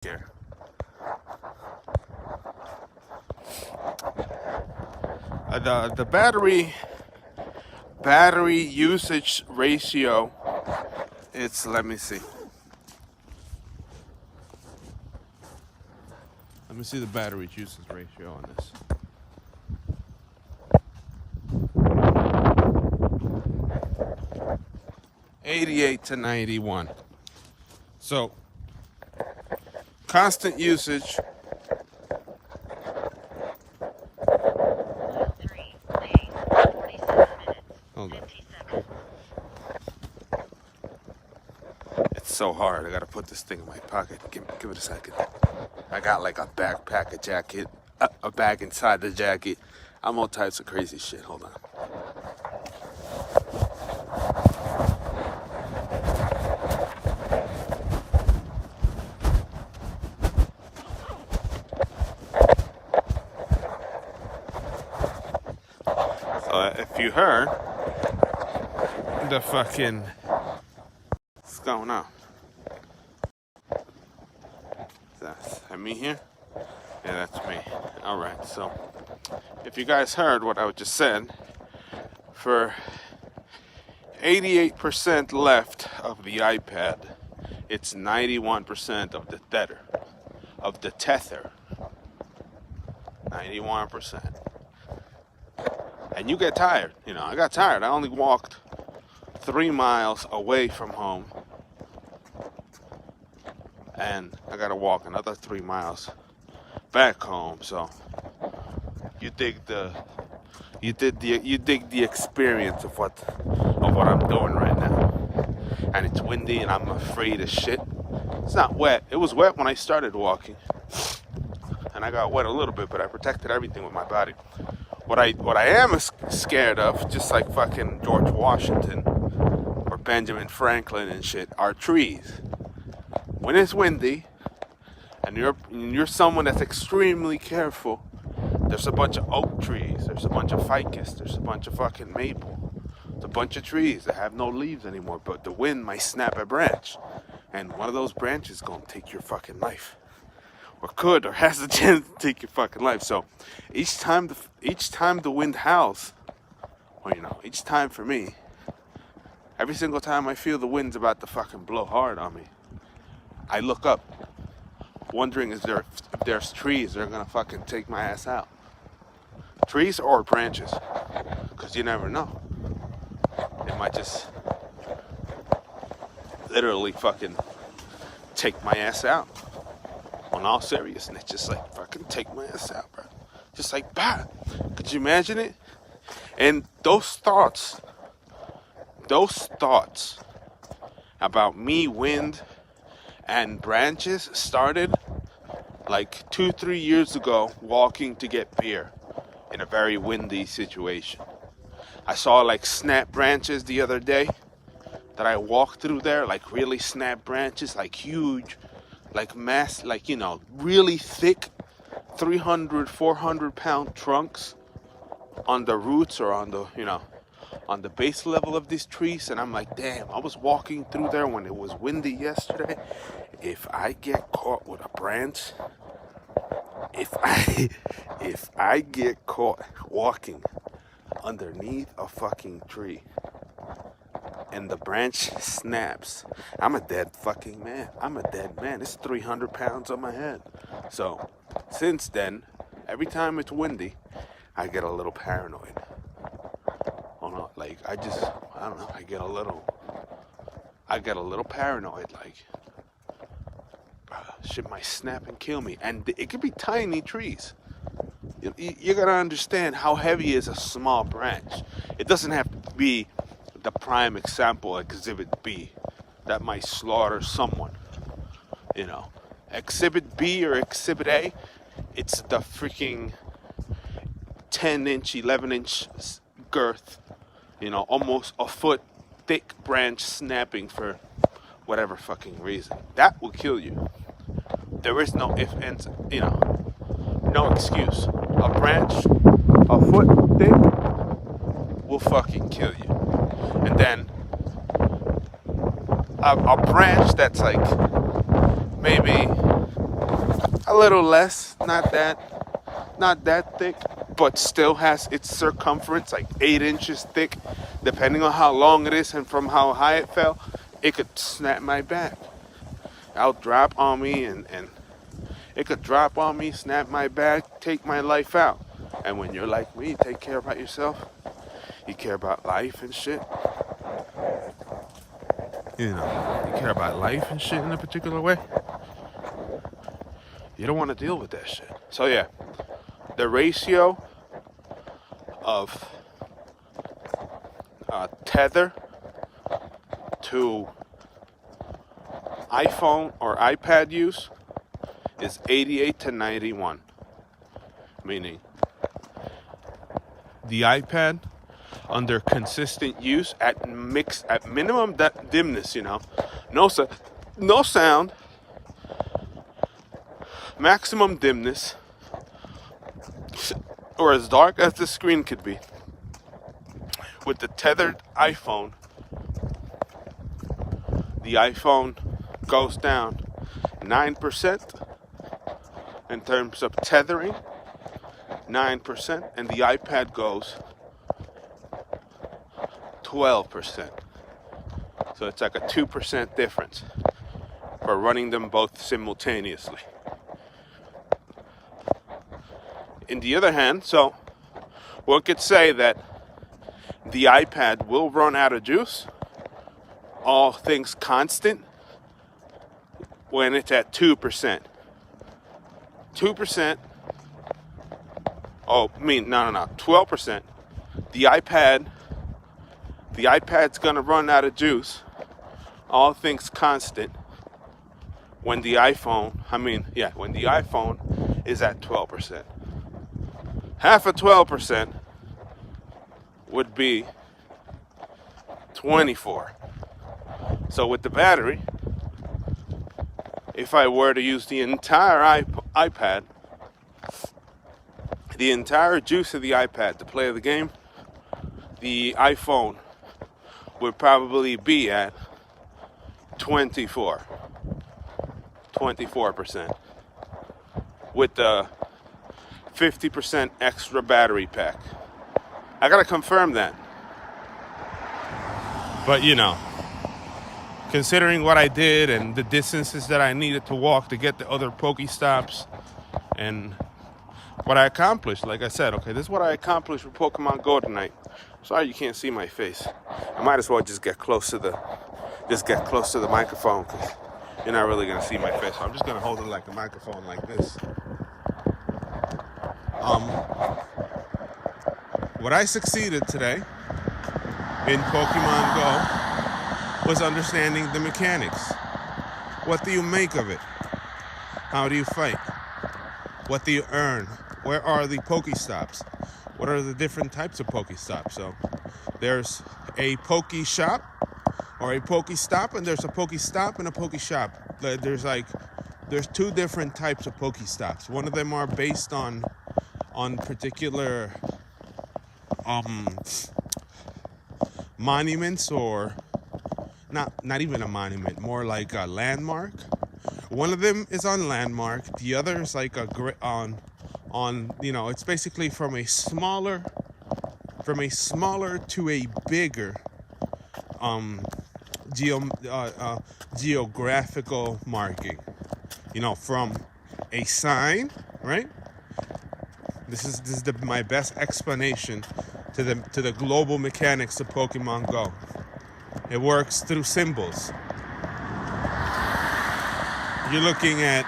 here. The battery usage ratio. It's let me see. Let me see the battery usage ratio on this. 88 to 91. So constant usage. Hold on. It's so hard. I gotta put this thing in my pocket. Give it a second. I got like a backpack, a jacket, a bag inside the jacket. I'm all types of crazy shit. Hold on. So if you heard the fucking, what's going on? Is that me here? Yeah, that's me. All right. So if you guys heard what I just said, for 88% left of the iPad, it's 91% of the tether. 91%. And you get tired. I got tired. I only walked 3 miles away from home, and I gotta walk another 3 miles back home. So you dig the experience of what I'm doing right now. And it's windy, and I'm afraid as shit. It's not wet. It was wet when I started walking, and I got wet a little bit, but I protected everything with my body. What I am scared of, just like fucking George Washington or Benjamin Franklin and shit, are trees. When it's windy and you're someone that's extremely careful, there's a bunch of oak trees, there's a bunch of ficus, there's a bunch of fucking maple. There's a bunch of trees that have no leaves anymore, but the wind might snap a branch, and one of those branches is gonna take your fucking life. Or could, or has a chance to take your fucking life. So each time the wind howls, or each time for me, every single time I feel the wind's about to fucking blow hard on me, I look up, wondering if there's trees that are gonna fucking take my ass out. Trees or branches, because you never know. It might just literally fucking take my ass out. On all seriousness, just like fucking take my ass out, bro. Just like, bah. Could you imagine it? And those thoughts about me, wind, and branches started like 2-3 years ago, walking to get beer in a very windy situation. I saw like snap branches the other day that I walked through there, like really snap branches, like huge, like mass, like really thick 300-400 pound trunks on the roots or on the on the base level of these trees. And I'm like, damn, I was walking through there when it was windy yesterday. If I get caught with a branch, if I get caught walking underneath a fucking tree and the branch snaps, I'm a dead fucking man. I'm a dead man. It's 300 pounds on my head. So since then, every time it's windy, I get a little paranoid. Oh no, like I don't know, I get a little paranoid, like shit might snap and kill me. And it could be tiny trees. You gotta understand how heavy is a small branch. It doesn't have to be the prime example, Exhibit B, that might slaughter someone. Exhibit B or Exhibit A, it's the freaking 10-inch, 11-inch girth, almost a foot thick branch snapping for whatever fucking reason. That will kill you. There is no if, ands, no excuse. A branch, a foot thick, will fucking kill you. And then a branch that's like maybe a little less, not that thick, but still has its circumference like 8 inches thick. Depending on how long it is and from how high it fell, it could snap my back. I'll drop on me and it could drop on me, snap my back, take my life out. And when you're like me, take care about yourself. You care about life and shit. You care about life and shit in a particular way. You don't want to deal with that shit. So yeah, the ratio of tether to iPhone or iPad use is 88 to 91. Meaning the iPad under consistent use at minimum dimness, no sound, maximum dimness, or as dark as the screen could be. With the tethered iPhone, the iPhone goes down 9% in terms of tethering, 9%, and the iPad goes 12%. So it's like a 2% difference for running them both simultaneously. On the other hand, so one could say that the iPad will run out of juice, all things constant, when it's at 2%. 2%. Oh, 12%. The iPad's gonna run out of juice, all things constant, when the iPhone is at 12%. Half of 12% would be 24. So with the battery, if I were to use the entire iPad, the entire juice of the iPad to play the game, the iPhone would probably be at 24% with the 50% extra battery pack. I gotta confirm that. But considering what I did and the distances that I needed to walk to get to other Pokestops and what I accomplished, like I said, okay, this is what I accomplished with Pokemon Go tonight. Sorry you can't see my face. I might as well just get close to the microphone because you're not really gonna see my face. So I'm just gonna hold it like a microphone like this. What I succeeded today in Pokemon Go was understanding the mechanics. What do you make of it? How do you fight? What do you earn? Where are the Pokestops? What are the different types of Pokestops? So there's a Pokeshop or a Pokestop, and there's a Pokestop and a Pokeshop. There's two different types of Pokestops. One of them are based on particular monuments, or not even a monument, more like a landmark. One of them is on landmark. The other is like it's basically from a smaller to a bigger geographical marking. From a sign, right? This is my best explanation to the global mechanics of Pokemon Go. It works through symbols. You're looking at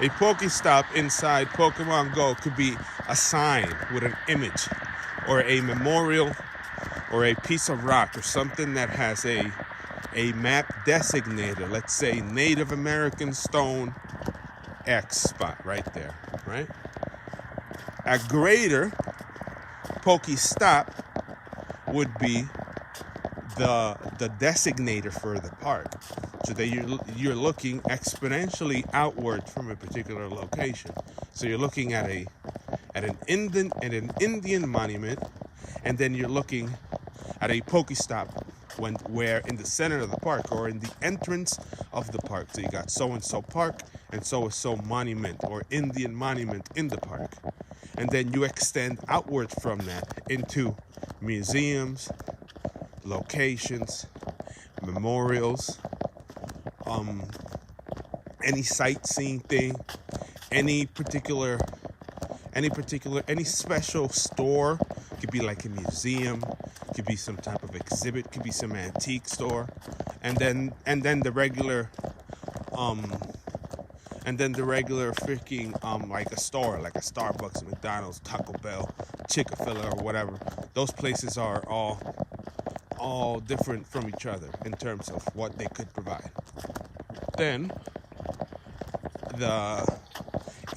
a Pokestop inside Pokemon Go. Could be a sign with an image, or a memorial, or a piece of rock, or something that has a map designator. Let's say Native American stone X spot right there, right? A greater Pokestop would be the designator for the park, so that you're looking exponentially outward from a particular location. So you're looking at an Indian monument, and then you're looking at a Pokestop where in the center of the park, or in the entrance of the park. So you got so-and-so park, and so is some monument or Indian monument in the park. And then you extend outwards from that into museums, locations, memorials, any sightseeing thing, any special store. Could be like a museum, could be some type of exhibit, could be some antique store, and then the regular freaking like a store, like a Starbucks, McDonald's, Taco Bell, Chick-fil-A, or whatever. Those places are all different from each other in terms of what they could provide. Then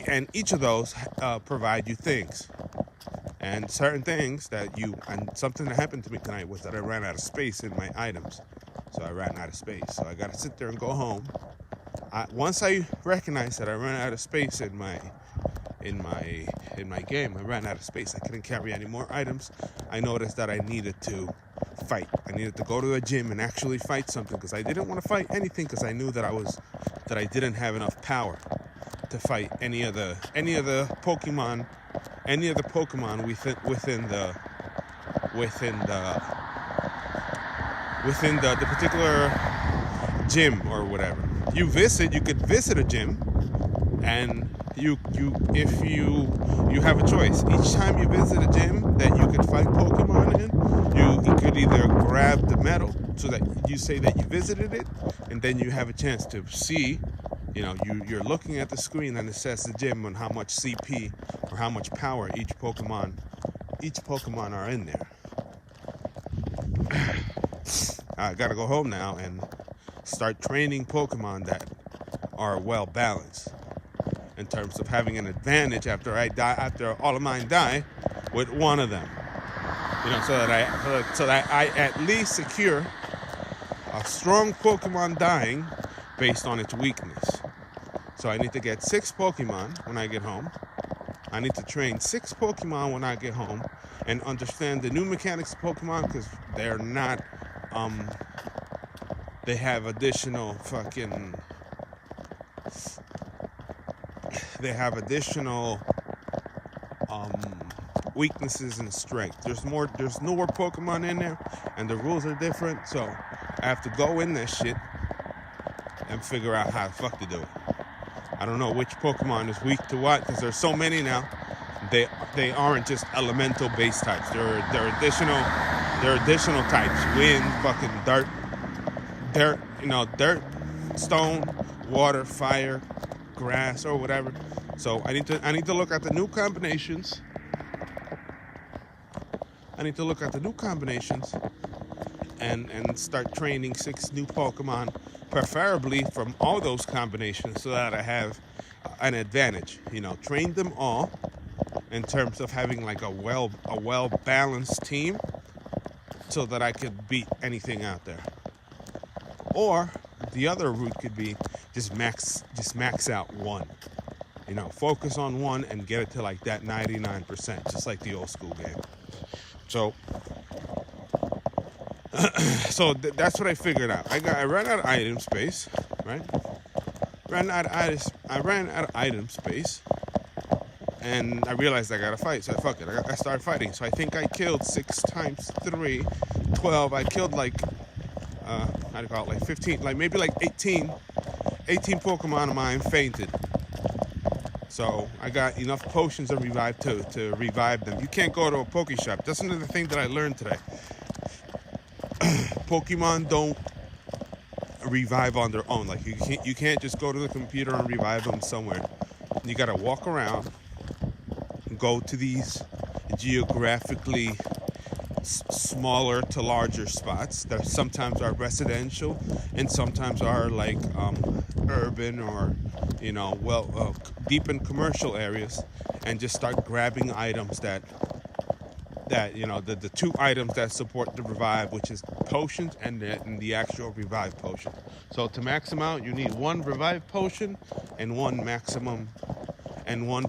and each of those provide you things. And certain things and something that happened to me tonight was that I ran out of space in my items. So I ran out of space. So I got to sit there and go home. Once I recognized that I ran out of space in my game, I ran out of space. I couldn't carry any more items. I noticed that I needed to fight. I needed to go to the gym and actually fight something, because I didn't want to fight anything, because I knew that I didn't have enough power to fight any of the Pokemon within the particular gym or whatever. You could visit a gym, and if you have a choice. Each time you visit a gym that you could fight Pokemon in, you could either grab the medal, so that you say that you visited it, and then you have a chance to see, you're looking at the screen and it says the gym and how much CP or how much power each Pokemon are in there. I gotta go home now and start training Pokemon that are well balanced, in terms of having an advantage after all of mine die, with one of them. So that I at least secure a strong Pokemon dying based on its weakness. So I need to get 6 Pokemon when I get home. I need to train 6 Pokemon when I get home and understand the new mechanics of Pokemon, because they're not, they have additional weaknesses and strength. There's newer Pokemon in there, and the rules are different, so I have to go in that shit and figure out how the fuck to do it. I don't know which Pokemon is weak to what, because there's so many now. They aren't just elemental base types. They're additional types. Wind, fucking dirt, stone, water, fire, grass, or whatever. So I need to look at the new combinations. And start training 6 new Pokemon, preferably from all those combinations, so that I have an advantage. Train them all in terms of having like a well balanced team, so that I could beat anything out there. Or the other route could be just max out one. Focus on one and get it to like that 99%, just like the old school game. So that's what I figured out. I ran out of item space, right? I ran out of item space, and I realized I gotta fight. So I started fighting. So I think I killed 6 times 3, 12. I killed like 15, maybe 18 Pokemon of mine fainted. So I got enough potions of revive to revive them. You can't go to a Poke Shop. That's another thing that I learned today. Pokemon don't revive on their own. Like you can't just go to the computer and revive them somewhere. You gotta walk around, go to these geographically smaller to larger spots that sometimes are residential and sometimes are like urban or deep in commercial areas, and just start grabbing items that the 2 items that support the revive, which is potions and the actual revive potion. So to max them out, you need 1 revive potion and 1 maximum and one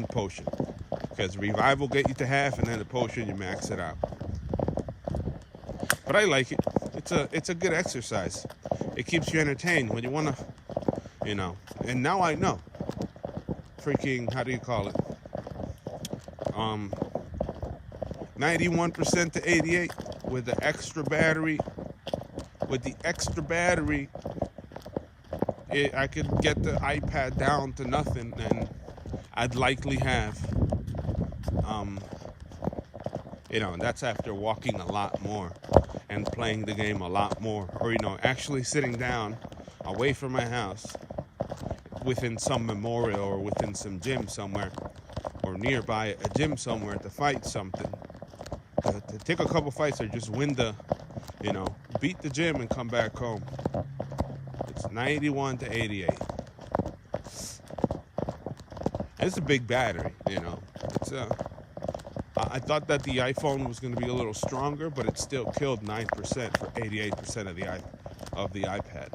potion, because revive will get you to half, and then the potion you max it out. But I like it. It's a good exercise. It keeps you entertained when you want to And now I know. Freaking, how do you call it? 91% to 88 with the extra battery. With the extra battery, I could get the iPad down to nothing, and I'd likely have, that's after walking a lot more and playing the game a lot more, or actually sitting down away from my house within some memorial or within some gym somewhere or nearby a gym somewhere to fight something, to take a couple fights or just win the, beat the gym and come back home. It's 91 to 88. And it's a big battery, It's I thought that the iPhone was going to be a little stronger, but it still killed 9% for 88% of the iPad.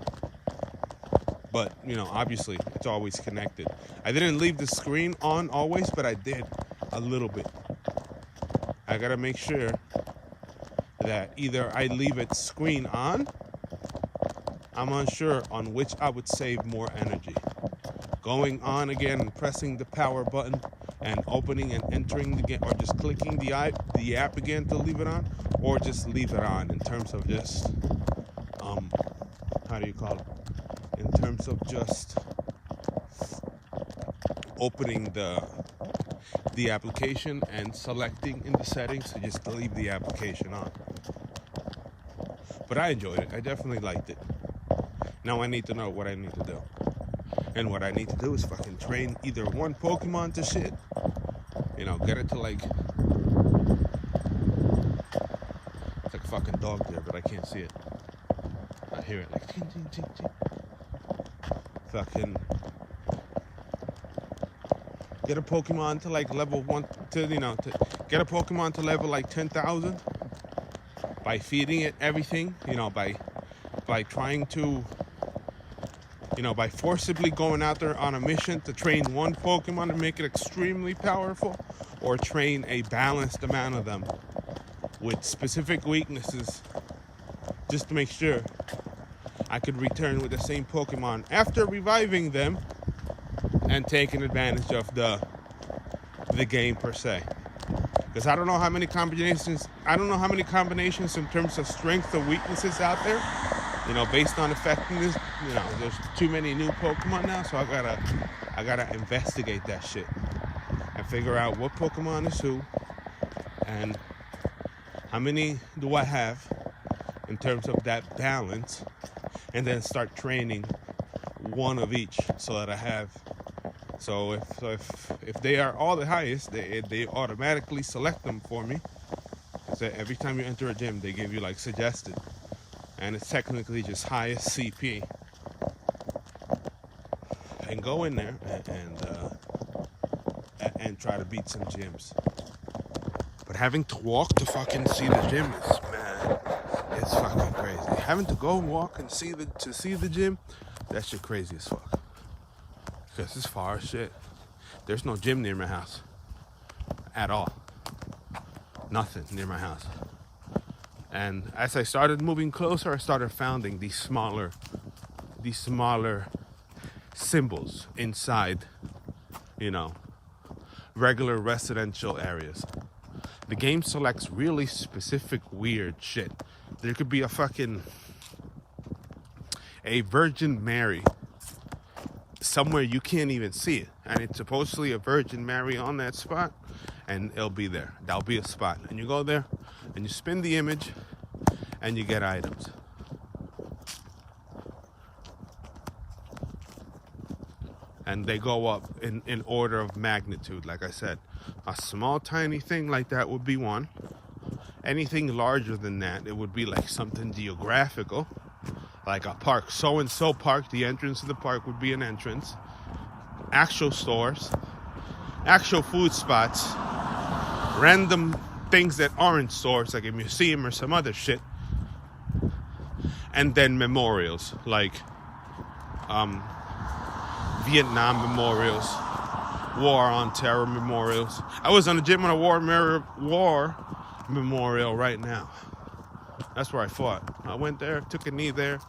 But, obviously, it's always connected. I didn't leave the screen on always, but I did a little bit. I got to make sure that either I leave its screen on, I'm unsure on which I would save more energy. Going on again and pressing the power button and opening and entering the game, or just clicking the app again to leave it on, or just leave it on in terms of just, how do you call it? In terms of just opening the application and selecting in the settings to just leave the application on. But I enjoyed it. I definitely liked it. Now I need to know what I need to do. And what I need to do is fucking train either one Pokemon to shit, get it to like, it's like a fucking dog there, but I can't see it. I hear it like, ting, ting, ting, ting. Fucking get a Pokemon to like level 1 to get a Pokemon to level like 10,000 by feeding it everything, by trying to, by forcibly going out there on a mission to train one Pokemon and make it extremely powerful, or train a balanced amount of them with specific weaknesses, just to make sure I could return with the same Pokemon after reviving them and taking advantage of the game per se. Because I don't know how many combinations in terms of strength or weaknesses out there, based on effectiveness. There's too many new Pokemon now, so I gotta investigate that shit and figure out what Pokemon is who and how many do I have in terms of that balance, and then start training one of each so that I have. So if they are all the highest, they automatically select them for me. So every time you enter a gym, they give you like suggested, and it's technically just highest CP. And go in there and try to beat some gyms. But having to walk to fucking see the gym is, man, it's fucking crazy. Having to go walk and see the gym, that shit crazy as fuck. Because it's far as shit. There's no gym near my house at all. Nothing near my house. And as I started moving closer, I started finding these smaller symbols inside, regular residential areas. The game selects really specific weird shit. There could be a Virgin Mary somewhere you can't even see it, and it's supposedly a Virgin Mary on that spot, and it'll be there. That'll be a spot, and you go there and you spin the image and you get items. And they go up in order of magnitude. Like I said, a small tiny thing like that would be one. Anything larger than that, it would be like something geographical, like a park, so-and-so park. The entrance to the park would be an entrance. Actual stores, actual food spots, random things that aren't stores, like a museum or some other shit. And then memorials, like Vietnam memorials, War on Terror memorials. I was on the gym on a war memorial right now. That's where I fought. I went there, took a knee there,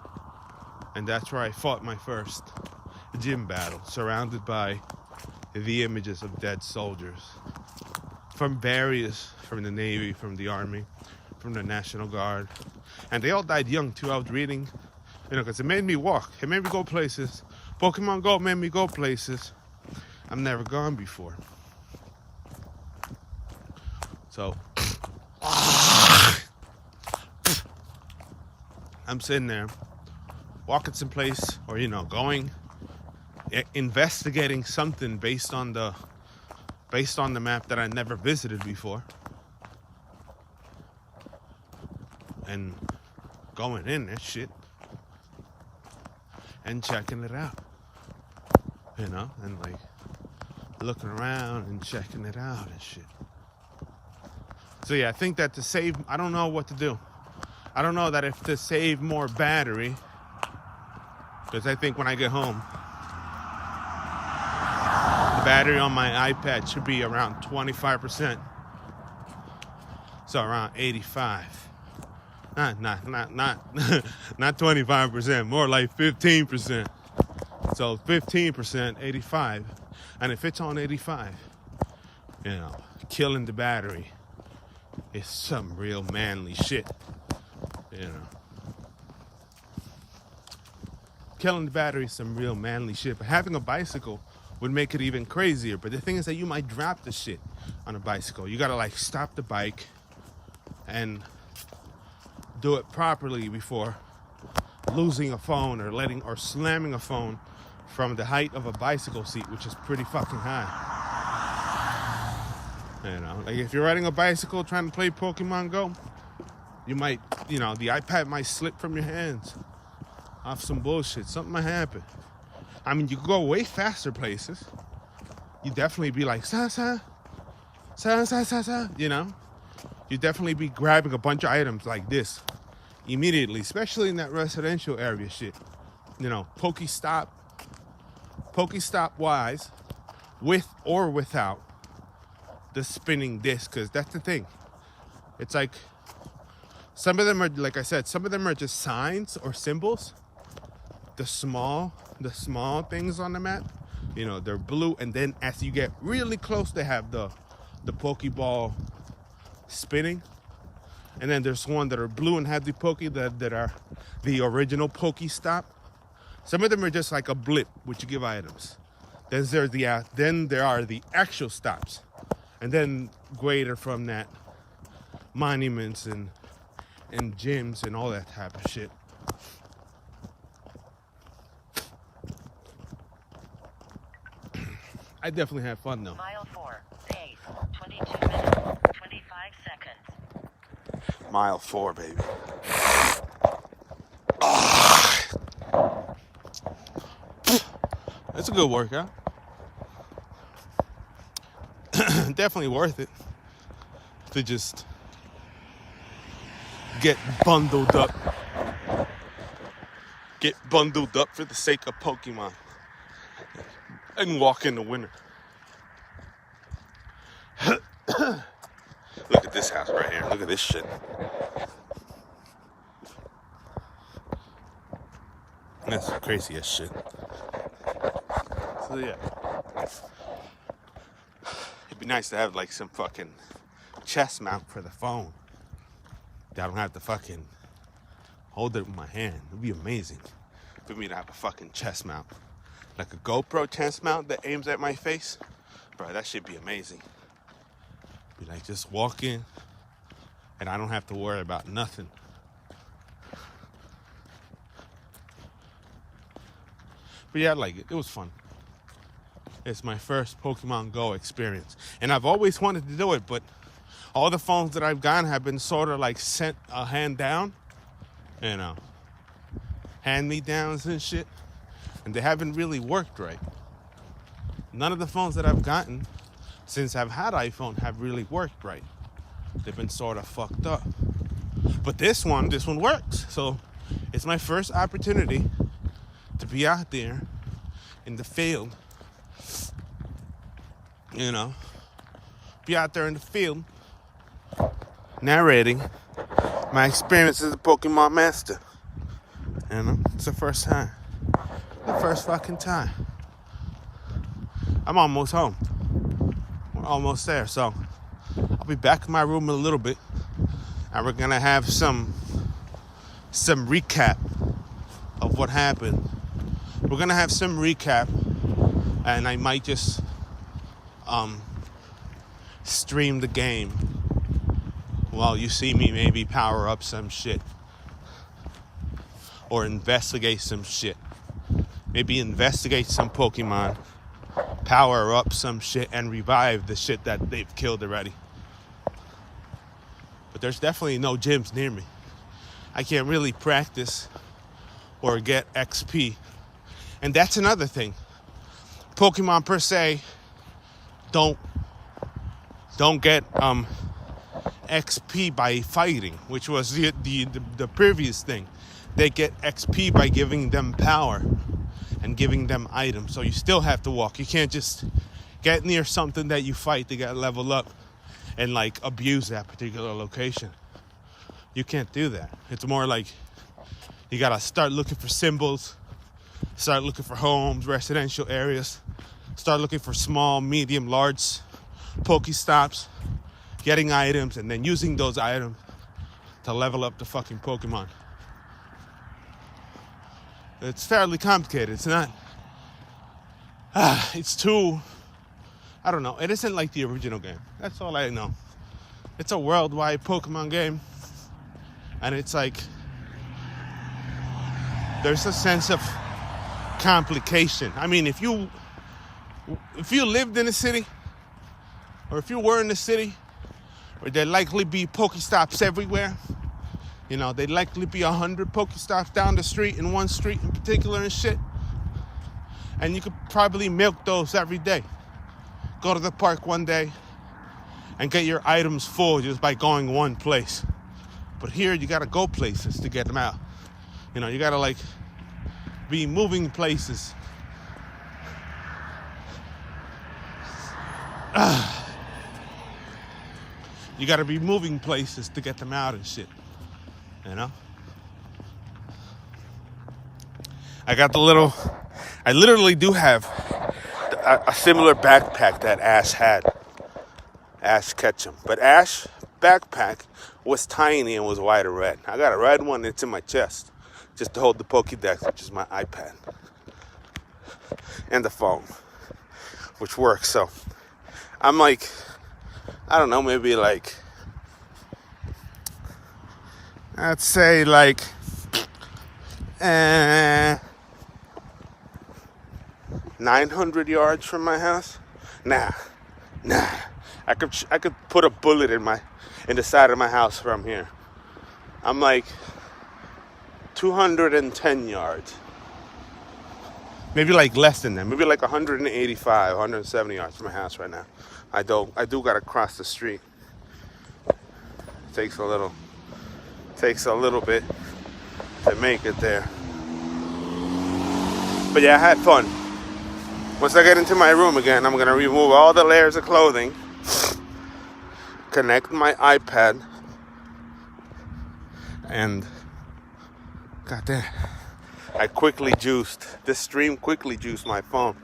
and that's where I fought my first. gym battle, surrounded by the images of dead soldiers from the Navy, from the Army, from the National Guard. And they all died young too. I was reading, because it made me walk. It made me go places. Pokemon Go made me go places I've never gone before. So I'm sitting there walking someplace, or going, investigating something based on the map that I never visited before, and going in that shit and checking it out, and like looking around and checking it out and shit. So yeah, I think that I don't know what to do. I don't know that if to save more battery, because I think when I get home, the battery on my iPad should be around 25%. So around 85. Not 25%, more like 15%. So 15%, 85. And if it's on 85, killing the battery is some real manly shit. Killing the battery is some real manly shit. But having a bicycle would make it even crazier. But the thing is that you might drop the shit on a bicycle. You gotta stop the bike and do it properly before losing a phone or slamming a phone from the height of a bicycle seat, which is pretty fucking high. Like if you're riding a bicycle trying to play Pokemon Go, you might, the iPad might slip from your hands off some bullshit. Something might happen. I mean, you could go way faster places. You definitely be like, sa. You definitely be grabbing a bunch of items like this immediately, especially in that residential area shit. Pokestop wise, with or without the spinning disc, because that's the thing. It's like, some of them are, like I said, some of them are just signs or symbols. The small things on the map, they're blue, and then as you get really close, they have the Pokeball spinning, and then there's one that are blue and have the that are the original Pokestop. Some of them are just like a blip, which you give items. Then there are the actual stops, and then greater from that, monuments and gyms and all that type of shit. I definitely had fun though. Mile 4, pace, 22 minutes, 25 seconds. Mile 4, baby. It's a good workout. Definitely worth it to just get bundled up. Get bundled up for the sake of Pokemon. And walk in the winter. Look at this house right here. Look at this shit. That's crazy as shit. So yeah. It'd be nice to have some fucking chest mount for the phone. I don't have to fucking hold it with my hand. It'd be amazing for me to have a fucking chest mount. Like a GoPro chest mount that aims at my face. Bro, that should be amazing. Be just walk in and I don't have to worry about nothing. But yeah, I like it. It was fun. It's my first Pokemon Go experience. And I've always wanted to do it, but all the phones that I've gotten have been sort of sent a hand down. Hand-me-downs and shit. And they haven't really worked right. None of the phones that I've gotten since I've had iPhone have really worked right. They've been sort of fucked up. But this one works. So it's my first opportunity to be out there in the field. Be out there in the field narrating my experience as a Pokemon master. It's the first time. The first fucking time. I'm almost home. We're almost there. So I'll be back in my room in a little bit. And we're going to have some recap of what happened. We're going to have some recap. And I might just stream the game while you see me maybe power up some shit. Or investigate some shit. Maybe investigate some Pokemon. Power up some shit and revive the shit that they've killed already. But there's definitely no gyms near me. I can't really practice or get XP. And that's another thing. Pokemon per se don't get XP by fighting, which was the previous thing. They get XP by giving them power and giving them items. So you still have to walk. You can't just get near something that you fight to get leveled up and like abuse that particular location. You can't do that. It's more like you gotta start looking for symbols, start looking for homes, residential areas, start looking for small, medium, large Pokestops, getting items, and then using those items to level up the fucking Pokemon. It's fairly complicated. It's not... it's too... I don't know. It isn't like the original game. That's all I know. It's a worldwide Pokemon game. And it's like... there's a sense of complication. I mean, if you lived in a city, or if you were in a city, where there'd likely be Pokestops everywhere, you know, there'd likely be 100 Pokestops down the street, in one street in particular and shit. And you could probably milk those every day. Go to the park one day and get your items full just by going one place. But here you gotta go places to get them out. You know, you gotta like be moving places. You gotta be moving places to get them out and shit. You know? I literally do have a similar backpack that Ash had. Ash Ketchum. But Ash backpack was tiny and was white or red. I got a red one, it's in my chest. Just to hold the Pokédex, which is my iPad. And the phone. Which works, so. I'm like, I don't know, maybe like, I'd say like 900 yards from my house. Nah. I could put a bullet in the side of my house from here. I'm like 210 yards. Maybe like less than that. Maybe like 185, 170 yards from my house right now. I do gotta cross the street. Takes a little bit to make it there. But yeah, I had fun. Once I get into my room again, I'm gonna remove all the layers of clothing, connect my iPad, and goddamn, this stream quickly juiced my phone.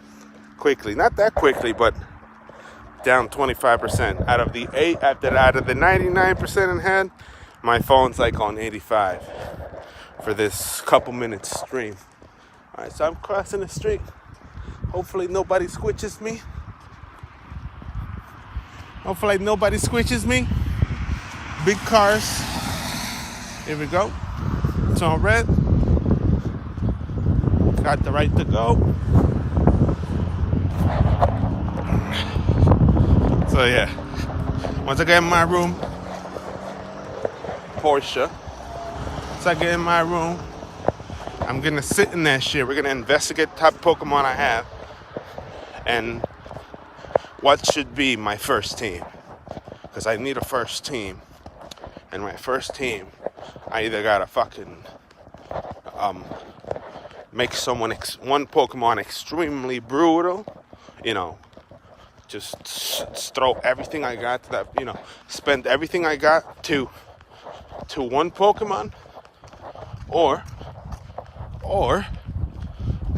Quickly, not that quickly, but down 25%. Out of the 99% in hand, my phone's like on 85 for this couple minutes stream. All right, so I'm crossing the street. Hopefully nobody squishes me. Big cars. Here we go. It's on red. Got the right to go. So yeah, once I get in my room, Porsche. Once I get in my room, I'm gonna sit in that shit. We're gonna investigate the type of Pokemon I have and what should be my first team. Because I need a first team. And my first team, I either gotta fucking make one Pokemon extremely brutal, you know, just throw everything I got to that, you know, spend everything I got to one Pokemon, or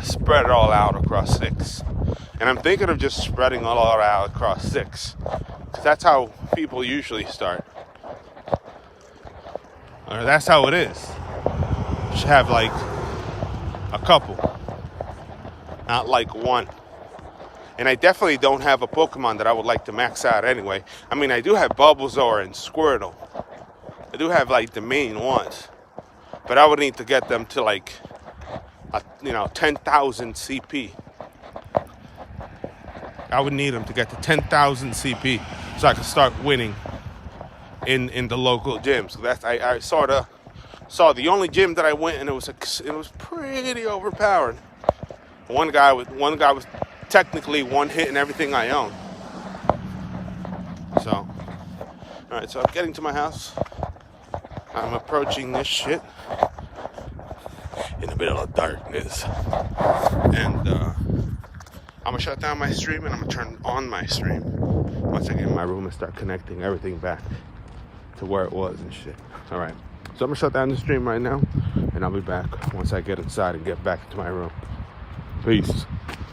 spread it all out across 6. And I'm thinking of just spreading it all out across 6. Because that's how people usually start. Or that's how it is. You should have like a couple. Not like one. And I definitely don't have a Pokemon that I would like to max out anyway. I mean, I do have Bulbasaur and Squirtle. I do have like the main ones. But I would need to get them to like, 10,000 CP. I would need them to get to 10,000 CP so I could start winning in the local gyms. So that's I saw the only gym that I went, and it was pretty overpowered. One guy was technically one hit in everything I own. So, all right. So I'm getting to my house. I'm approaching this shit in the middle of darkness, and I'm gonna shut down my stream and I'm gonna turn on my stream once I get in my room and start connecting everything back to where it was and shit. All right. So I'm gonna shut down the stream right now, and I'll be back once I get inside and get back into my room. Peace.